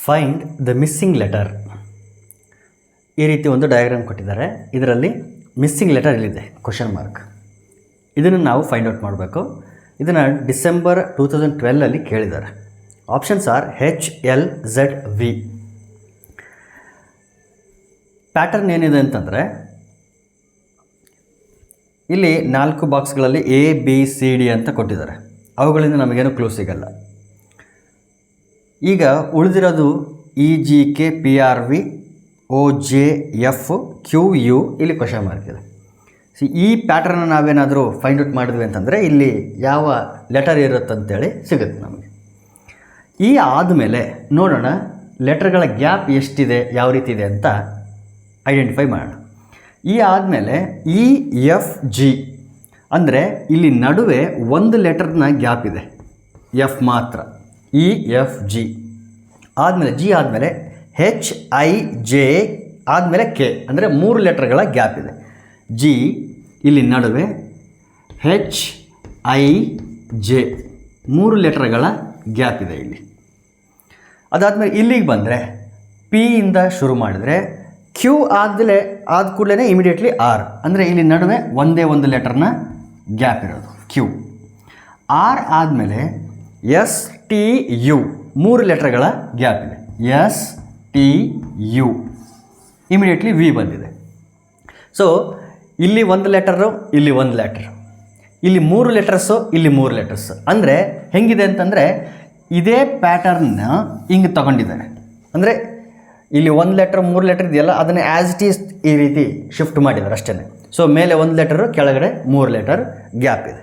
Find the missing letter. ಈ ರೀತಿ ಒಂದು ಡಯಾಗ್ರಾಮ್ ಕೊಟ್ಟಿದ್ದಾರೆ. ಇದರಲ್ಲಿ ಮಿಸ್ಸಿಂಗ್ ಲೆಟರ್ ಇಲ್ಲಿದೆ, ಕ್ವಶನ್ ಮಾರ್ಕ್. ಇದನ್ನು ನಾವು ಫೈಂಡ್ ಔಟ್ ಮಾಡಬೇಕು. ಇದನ್ನು ಡಿಸೆಂಬರ್ 2012 ಕೇಳಿದ್ದಾರೆ. Options are HLZV. ಪ್ಯಾಟರ್ನ್ ಏನಿದೆ ಅಂತಂದರೆ, ಇಲ್ಲಿ 4 ಬಾಕ್ಸ್ಗಳಲ್ಲಿ ABCD ಅಂತ ಕೊಟ್ಟಿದ್ದಾರೆ. ಅವುಗಳಿಂದ ನಮಗೇನು ಕ್ಲೂ ಸಿಗಲ್ಲ. ಈಗ ಉಳಿದಿರೋದು EGK PRV OJF QU, ಇಲ್ಲಿ ಕ್ವಶನ್ ಮಾರ್ಕ್ ಇದೆ. ಈ ಪ್ಯಾಟರ್ನ ನಾವೇನಾದರೂ ಫೈಂಡ್ ಔಟ್ ಮಾಡಿದ್ವಿ ಅಂತಂದರೆ ಇಲ್ಲಿ ಯಾವ ಲೆಟರ್ ಇರುತ್ತಂತೇಳಿ ಸಿಗುತ್ತೆ ನಮಗೆ. ಈ ಆದಮೇಲೆ ನೋಡೋಣ ಲೆಟರ್ಗಳ ಗ್ಯಾಪ್ ಎಷ್ಟಿದೆ, ಯಾವ ರೀತಿ ಇದೆ ಅಂತ ಐಡೆಂಟಿಫೈ ಮಾಡೋಣ. ಈ ಆದಮೇಲೆ EFG ಅಂದರೆ ಇಲ್ಲಿ ನಡುವೆ ಒಂದು ಲೆಟರ್ನ ಗ್ಯಾಪ್ ಇದೆ, F ಮಾತ್ರ. EFG ಆದಮೇಲೆ G ಆದಮೇಲೆ HIJ ಆದಮೇಲೆ K ಅಂದರೆ 3 ಲೆಟರ್ಗಳ ಗ್ಯಾಪ್ ಇದೆ. G ಇಲ್ಲಿ ನಡುವೆ HIJ 3 ಲೆಟರ್ಗಳ ಗ್ಯಾಪ್ ಇದೆ ಇಲ್ಲಿ. ಅದಾದಮೇಲೆ ಇಲ್ಲಿಗೆ ಬಂದರೆ P ಇಂದ ಶುರು ಮಾಡಿದರೆ Q ಆದ ಕೂಡಲೇ ಇಮಿಡಿಯೇಟ್ಲಿ R ಅಂದರೆ ಇಲ್ಲಿ ನಡುವೆ ಒಂದೇ ಒಂದು ಲೆಟರ್ನ ಗ್ಯಾಪ್ ಇರೋದು Q. R ಆದಮೇಲೆ STU 3 ಲೆಟರ್ಗಳ ಗ್ಯಾಪ್ ಇದೆ. STU ಇಮಿಡಿಯೇಟ್ಲಿ V ಬಂದಿದೆ. ಸೊ ಇಲ್ಲಿ ಒಂದು ಲೆಟರು, ಇಲ್ಲಿ ಒಂದು ಲೆಟರ್, ಇಲ್ಲಿ 3 ಲೆಟರ್ಸು, ಇಲ್ಲಿ 3 ಲೆಟರ್ಸ್. ಅಂದರೆ ಹೆಂಗಿದೆ ಅಂತಂದರೆ ಇದೇ ಪ್ಯಾಟರ್ನ್ನ ಹಿಂಗೆ ತಗೊಂಡಿದ್ದಾರೆ. ಅಂದರೆ ಇಲ್ಲಿ 1 ಲೆಟರ್ 3 ಲೆಟರ್ ಇದೆಯಲ್ಲ, ಅದನ್ನು ಆ್ಯಸ್ ಇಟ್ ಈಸ್ ಈ ರೀತಿ ಶಿಫ್ಟ್ ಮಾಡಿದ್ದಾರೆ ಅಷ್ಟೇ. ಸೊ ಮೇಲೆ 1 ಲೆಟರು, ಕೆಳಗಡೆ 3 ಲೆಟರ್ ಗ್ಯಾಪ್ ಇದೆ.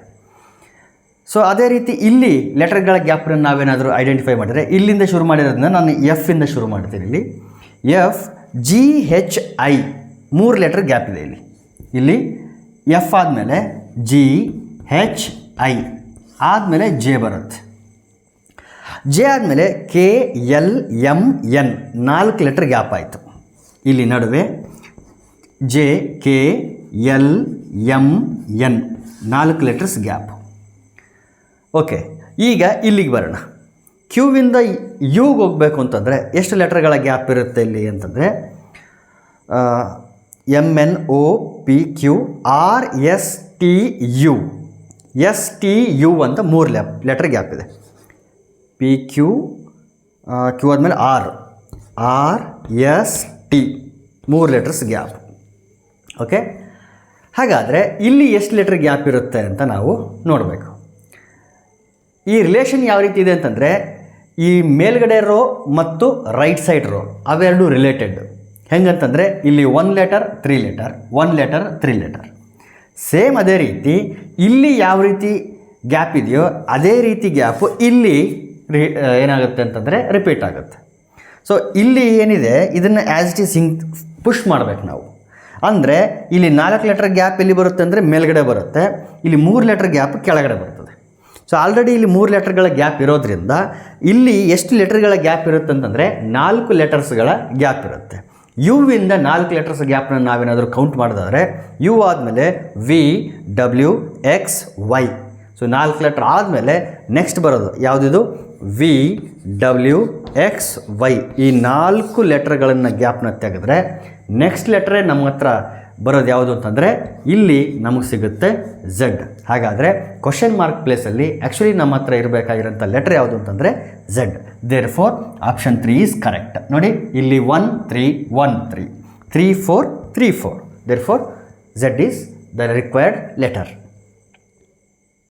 ಸೊ ಅದೇ ರೀತಿ ಇಲ್ಲಿ ಲೆಟರ್ಗಳ ಗ್ಯಾಪನ್ನು ನಾವೇನಾದರೂ ಐಡೆಂಟಿಫೈ ಮಾಡಿದರೆ, ಇಲ್ಲಿಂದ ಶುರು ಮಾಡಿರೋದನ್ನ ನಾನು F ಇಂದ ಶುರು ಮಾಡ್ತೀನಿ. ಇಲ್ಲಿ FGHI 3 ಲೆಟರ್ ಗ್ಯಾಪ್ ಇದೆ ಇಲ್ಲಿ. ಇಲ್ಲಿ F ಆದಮೇಲೆ GHI ಆದಮೇಲೆ J ಬರುತ್ತೆ. J ಆದಮೇಲೆ KLMN 4 ಲೆಟರ್ ಗ್ಯಾಪ್ ಆಯಿತು. ಇಲ್ಲಿ ನಡುವೆ JKLMN 4 ಲೆಟರ್ಸ್ ಗ್ಯಾಪ್. ಓಕೆ, ಈಗ ಇಲ್ಲಿಗೆ ಬರೋಣ. ಕ್ಯೂವಿಂದ ಯುಗೆ ಹೋಗಬೇಕು ಅಂತಂದರೆ ಎಷ್ಟು ಲೆಟರ್ಗಳ ಗ್ಯಾಪ್ ಇರುತ್ತೆ ಇಲ್ಲಿ ಅಂತಂದರೆ MNOPQ RSTU STU ಅಂತ 3 ಲೆಟರ್ ಗ್ಯಾಪ್ ಇದೆ. PQ Q ಆದಮೇಲೆ RST 3 ಲೆಟರ್ಸ್ ಗ್ಯಾಪ್. ಓಕೆ, ಹಾಗಾದರೆ ಇಲ್ಲಿ ಎಷ್ಟು ಲೆಟರ್ ಗ್ಯಾಪ್ ಇರುತ್ತೆ ಅಂತ ನಾವು ನೋಡಬೇಕು. ಈ ರಿಲೇಷನ್ ಯಾವ ರೀತಿ ಇದೆ ಅಂತಂದರೆ, ಈ ಮೇಲ್ಗಡೆ ರೋ ಮತ್ತು ರೈಟ್ ಸೈಡ್ ರೋ ಅವೆರಡು ರಿಲೇಟೆಡ್. ಹೆಂಗಂತಂದರೆ ಇಲ್ಲಿ 1 letter 3 letter, 1 letter 3 letter. Same ಅದೇ ರೀತಿ ಇಲ್ಲಿ ಯಾವ ರೀತಿ ಗ್ಯಾಪ್ ಇದೆಯೋ ಅದೇ ರೀತಿ ಗ್ಯಾಪು ಇಲ್ಲಿ ಏನಾಗುತ್ತೆ ಅಂತಂದರೆ ರಿಪೀಟ್ ಆಗುತ್ತೆ. ಸೊ ಇಲ್ಲಿ ಏನಿದೆ ಇದನ್ನು ಆ್ಯಸ್ ಇಟ್ ಈಸ್ ಹಿಂಗೆ ಪುಷ್ ಮಾಡಬೇಕು ನಾವು. ಅಂದರೆ ಇಲ್ಲಿ 4 ಲೆಟರ್ ಗ್ಯಾಪ್ ಎಲ್ಲಿ ಬರುತ್ತೆ ಅಂದರೆ ಮೇಲ್ಗಡೆ ಬರುತ್ತೆ, ಇಲ್ಲಿ 3 ಲೆಟರ್ ಗ್ಯಾಪ್ ಕೆಳಗಡೆ ಬರ್ತದೆ. ಸೊ ಆಲ್ರೆಡಿ ಇಲ್ಲಿ 3 ಲೆಟರ್ಗಳ ಗ್ಯಾಪ್ ಇರೋದ್ರಿಂದ ಇಲ್ಲಿ ಎಷ್ಟು ಲೆಟರ್ಗಳ ಗ್ಯಾಪ್ ಇರುತ್ತೆ ಅಂತಂದರೆ 4 ಲೆಟರ್ಸ್ಗಳ ಗ್ಯಾಪ್ ಇರುತ್ತೆ. ಯುವಿಂದ 4 ಲೆಟರ್ಸ್ ಗ್ಯಾಪ್ನ ನಾವೇನಾದರೂ ಕೌಂಟ್ ಮಾಡೋದಾದರೆ ಯು ಆದಮೇಲೆ VWXY. ಸೊ 4 ಲೆಟರ್ ಆದಮೇಲೆ ನೆಕ್ಸ್ಟ್ ಬರೋದು ಯಾವುದಿದು VWXY. ಈ 4 ಲೆಟರ್ಗಳನ್ನು ಗ್ಯಾಪ್ನ ತೆಗೆದ್ರೆ ನೆಕ್ಸ್ಟ್ ಲೆಟ್ರೇ ನಮ್ಮ ಹತ್ರ ಬರೋದು ಯಾವುದು ಅಂತಂದರೆ ಇಲ್ಲಿ ನಮಗೆ ಸಿಗುತ್ತೆ Z. ಹಾಗಾದರೆ ಕ್ವಶನ್ ಮಾರ್ಕ್ ಪ್ಲೇಸಲ್ಲಿ ಆ್ಯಕ್ಚುಲಿ ನಮ್ಮ ಹತ್ರ ಇರಬೇಕಾಗಿರೋಂಥ ಲೆಟರ್ ಯಾವುದು ಅಂತಂದರೆ Z. Therefore option 3 is correct. ನೋಡಿ ಇಲ್ಲಿ 1 3 1 3 3 4 3 4. Therefore Z is the required letter.